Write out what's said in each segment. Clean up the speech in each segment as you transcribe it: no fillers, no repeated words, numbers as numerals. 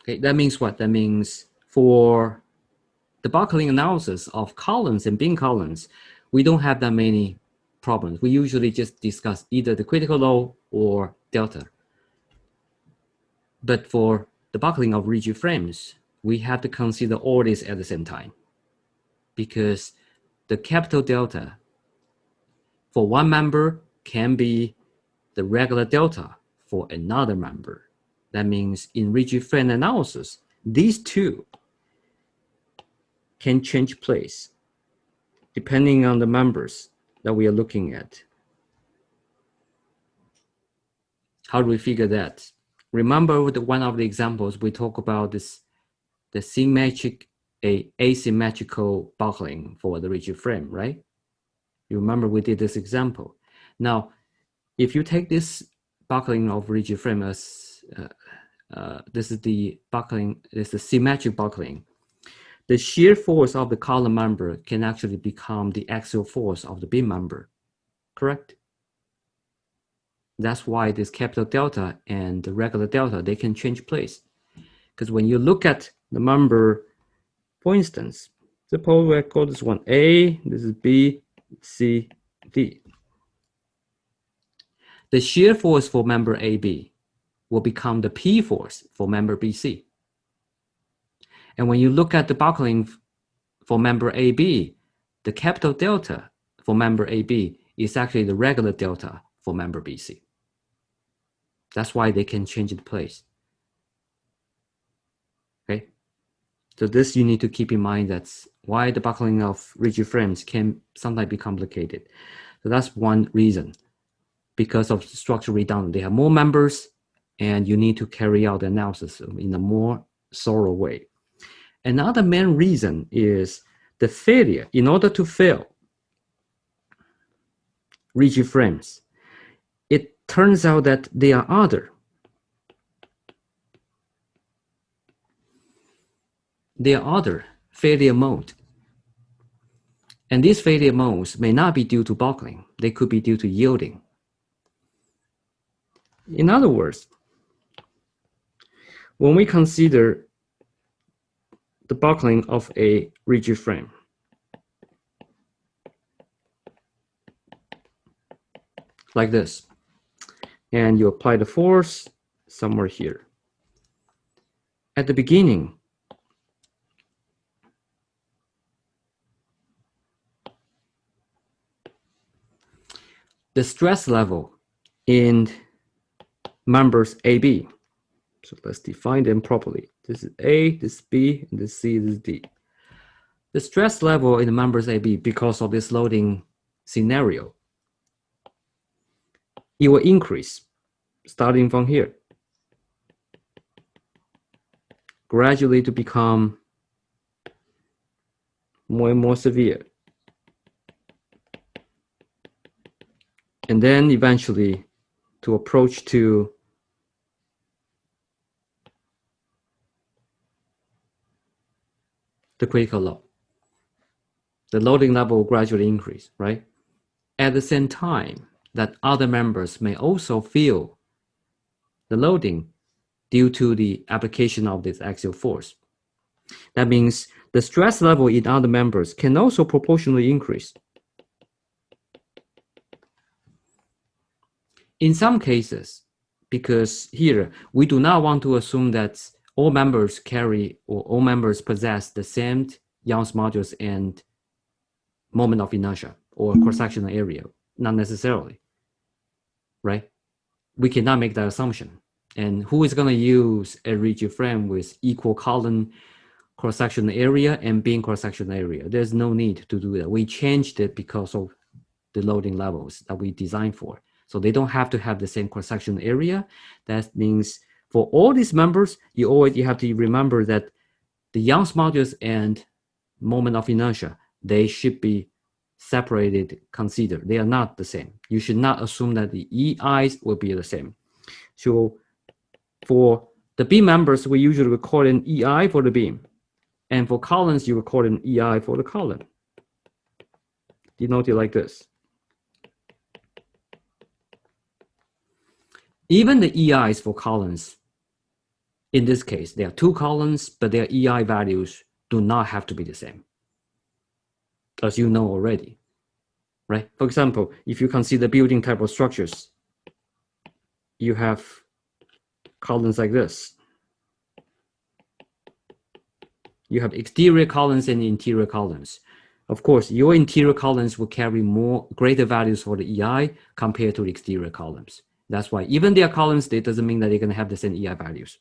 Okay, that means what? That means for the buckling analysis of columns and bin columns, we don't have that many problems. We usually just discuss either the critical load or delta. But for the buckling of rigid frames, we have to consider all this at the same time, because the capital delta for one member can be the regular delta for another member. That means in rigid frame analysis, these two can change place depending on the members that we are looking at. How do we figure that? Remember one of the examples we talk about this, the symmetric, asymmetrical buckling for the rigid frame, right? You remember we did this example. Now, if you take this buckling of rigid frame as this is the buckling, this is the symmetric buckling. The shear force of the column member can actually become the axial force of the beam member, correct? That's why this capital delta and the regular delta, they can change place. Because when you look at the member, for instance, suppose we call this one A, this is B, C, D. The shear force for member AB will become the P force for member BC. And when you look at the buckling for member AB, the capital delta for member AB is actually the regular delta for member BC. That's why they can change the place. Okay, so this you need to keep in mind. That's why the buckling of rigid frames can sometimes be complicated. So that's one reason. Because of structural redundancy, they have more members, and you need to carry out the analysis in a more thorough way. Another main reason is the failure. In order to fail rigid frames, it turns out that there are other failure modes. And these failure modes may not be due to buckling. They could be due to yielding. In other words, when we consider the buckling of a rigid frame, like this, and you apply the force somewhere here. At the beginning, the stress level in members AB. So let's define them properly. This is A, this is B, and this C, this is D. The stress level in the members AB, because of this loading scenario, it will increase starting from here, gradually to become more and more severe. And then eventually to approach to the critical load. The loading level will gradually increase, right? At the same time, that other members may also feel the loading due to the application of this axial force. That means the stress level in other members can also proportionally increase. In some cases, because here we do not want to assume that all members carry or all members possess the same Young's modulus and moment of inertia or cross-sectional area, not necessarily, right? We cannot make that assumption. And who is going to use a rigid frame with equal column cross-sectional area and beam cross-sectional area? There's no need to do that. We changed it because of the loading levels that we designed for. So they don't have to have the same cross-sectional area. That means for all these members, you have to remember that the Young's modulus and moment of inertia, they should be separated, considered. They are not the same. You should not assume that the EIs will be the same. So for the beam members, we usually record an EI for the beam. And for columns, you record an EI for the column. Denote it like this. Even the EIs for columns In this case, there are two columns, but their EI values do not have to be the same, as you know already, right? For example, if you consider building type of structures, you have columns like this. You have exterior columns and interior columns. Of course, your interior columns will carry greater values for the EI compared to the exterior columns. That's why even they are columns, that doesn't mean that they're going to have the same EI values.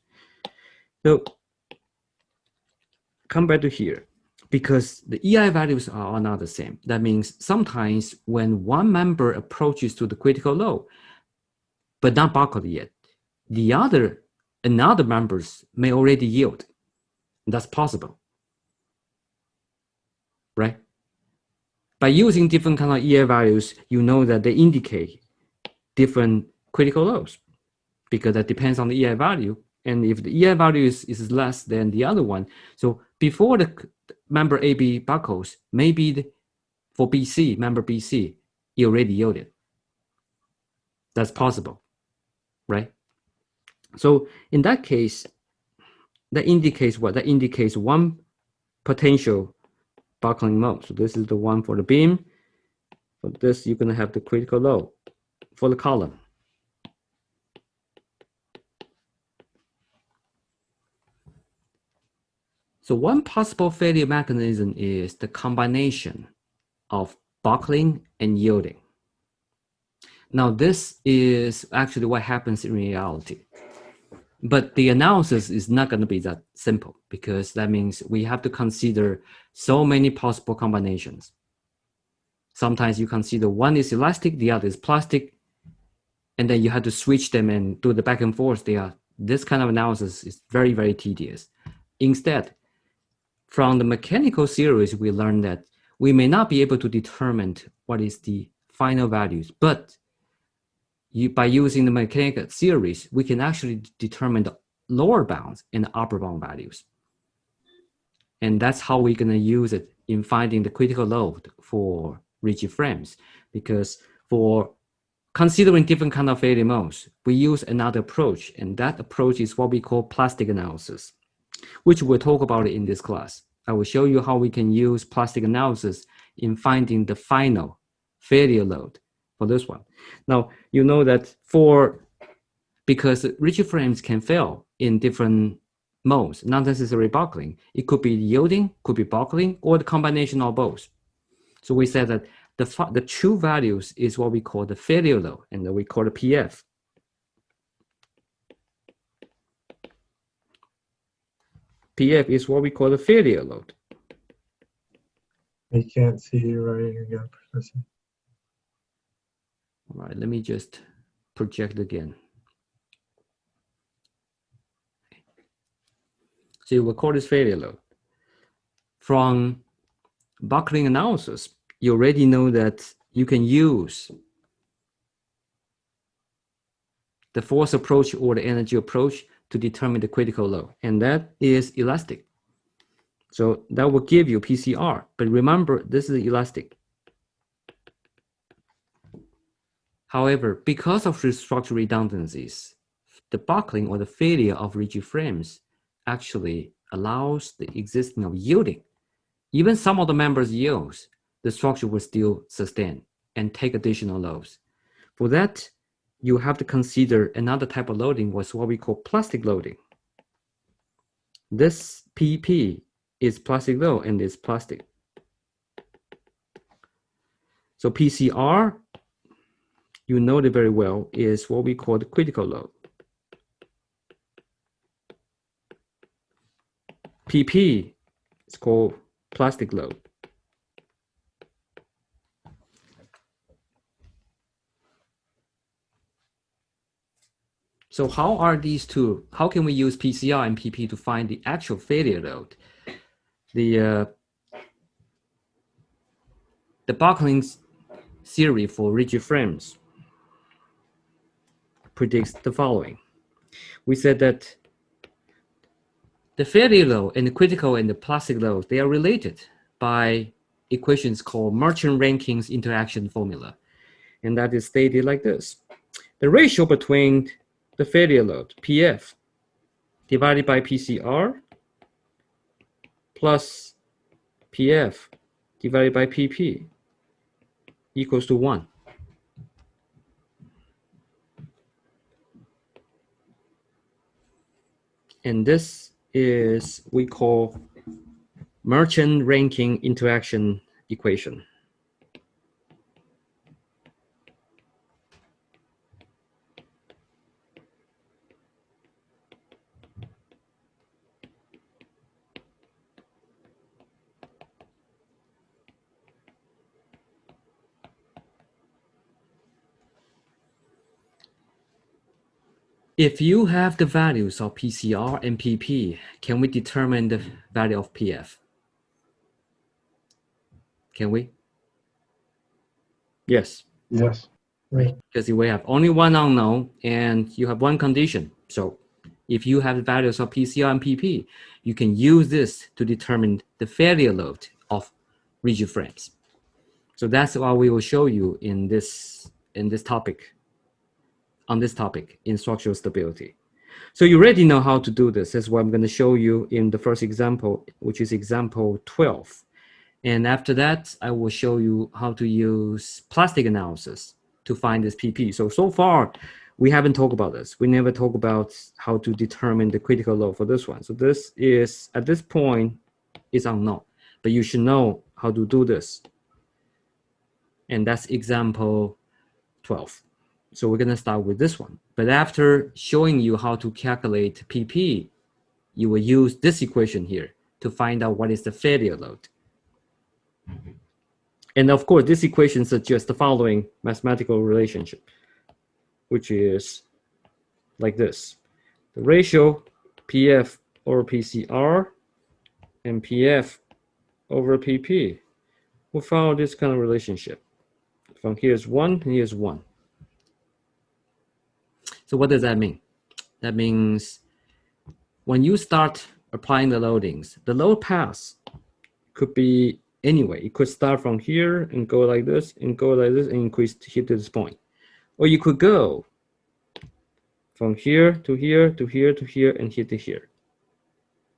So come back to here. Because the EI values are not the same. That means sometimes when one member approaches to the critical load, but not buckled yet, another members may already yield. That's possible, right? By using different kind of EI values, you know that they indicate different critical loads because that depends on the EI value. And if the EI value is less than the other one, so before the member AB buckles, maybe for BC, member BC, it already yielded. That's possible, right? So in that case, that indicates what? That indicates one potential buckling mode. So this is the one for the beam. For this, you're going to have the critical load for the column. So one possible failure mechanism is the combination of buckling and yielding. Now, this is actually what happens in reality. But the analysis is not going to be that simple because that means we have to consider so many possible combinations. Sometimes you consider one is elastic, the other is plastic, and then you have to switch them and do the back and forth. This kind of analysis is very, very tedious. Instead, from the mechanical series, we learned that we may not be able to determine what is the final values, but by using the mechanical series, we can actually determine the lower bounds and the upper bound values. And that's how we're going to use it in finding the critical load for rigid frames. Because for considering different kind of failure modes, we use another approach, and that approach is what we call plastic analysis, which we'll talk about in this class. I will show you how we can use plastic analysis in finding the final failure load for this one. Now, you know that because rigid frames can fail in different modes, not necessarily buckling. It could be yielding, could be buckling, or the combination of both. So we said that the true values is what we call the failure load, and we call it PF. PF is what we call the failure load. I can't see you writing again, Professor. All right, let me just project again. So we call this failure load. From buckling analysis, you already know that you can use the force approach or the energy approach to determine the critical load, and that is elastic. So that will give you PCR, but remember, this is elastic. However, because of the structural redundancies, the buckling or the failure of rigid frames actually allows the existence of yielding. Even some of the members yields, the structure will still sustain and take additional loads. For that, you have to consider another type of loading, was what we call plastic loading. This PP is plastic load and it's plastic. So PCR, you know it very well, is what we call the critical load. PP is called plastic load. So how are these two? How can we use PCR and PP to find the actual failure load? The buckling theory for rigid frames predicts the following. We said that the failure load and the critical and the plastic load, they are related by equations called Merchant-Rankins interaction formula. And that is stated like this. The ratio between the failure load, PF, divided by PCR plus PF divided by PP equals to 1. And this is we call merchant ranking interaction equation. If you have the values of PCR and PP, can we determine the value of PF? Can we? Yes. Yes. Right. Because we have only one unknown and you have one condition. So if you have the values of PCR and PP, you can use this to determine the failure load of rigid frames. So that's what we will show you in this topic, on this topic in structural stability. So you already know how to do this. That's what I'm going to show you in the first example, which is example 12. And after that, I will show you how to use plastic analysis to find this PP. So far, we haven't talked about this. We never talk about how to determine the critical load for this one. So this is, at this point, is unknown. But you should know how to do this. And that's example 12. So we're going to start with this one. But after showing you how to calculate PP, you will use this equation here to find out what is the failure load. And of course, this equation suggests the following mathematical relationship, which is like this. The ratio PF over PCR and PF over PP will follow this kind of relationship. From here's 1 and here's 1. So what does that mean? That means when you start applying the loadings, the load path could be anyway. It could start from here and go like this and go like this and increase here to this point. Or you could go from here to here to here to here and here to here.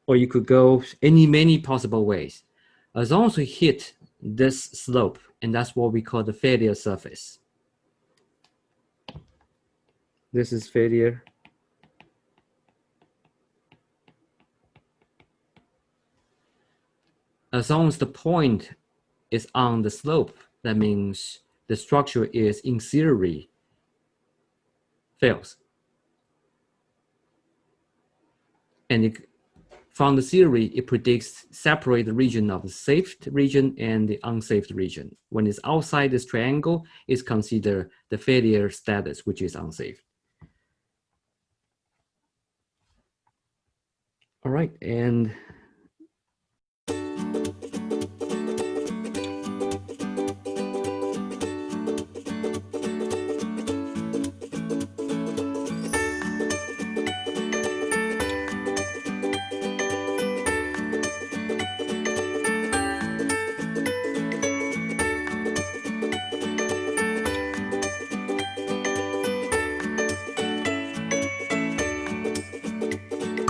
Or you could go many possible ways. As long as you hit this slope, and that's what we call the failure surface. This is failure. As long as the point is on the slope, that means the structure is in theory fails. And from the theory, it predicts separate the region of the safe region and the unsafe region. When it's outside this triangle, it's considered the failure status, which is unsafe. All right, and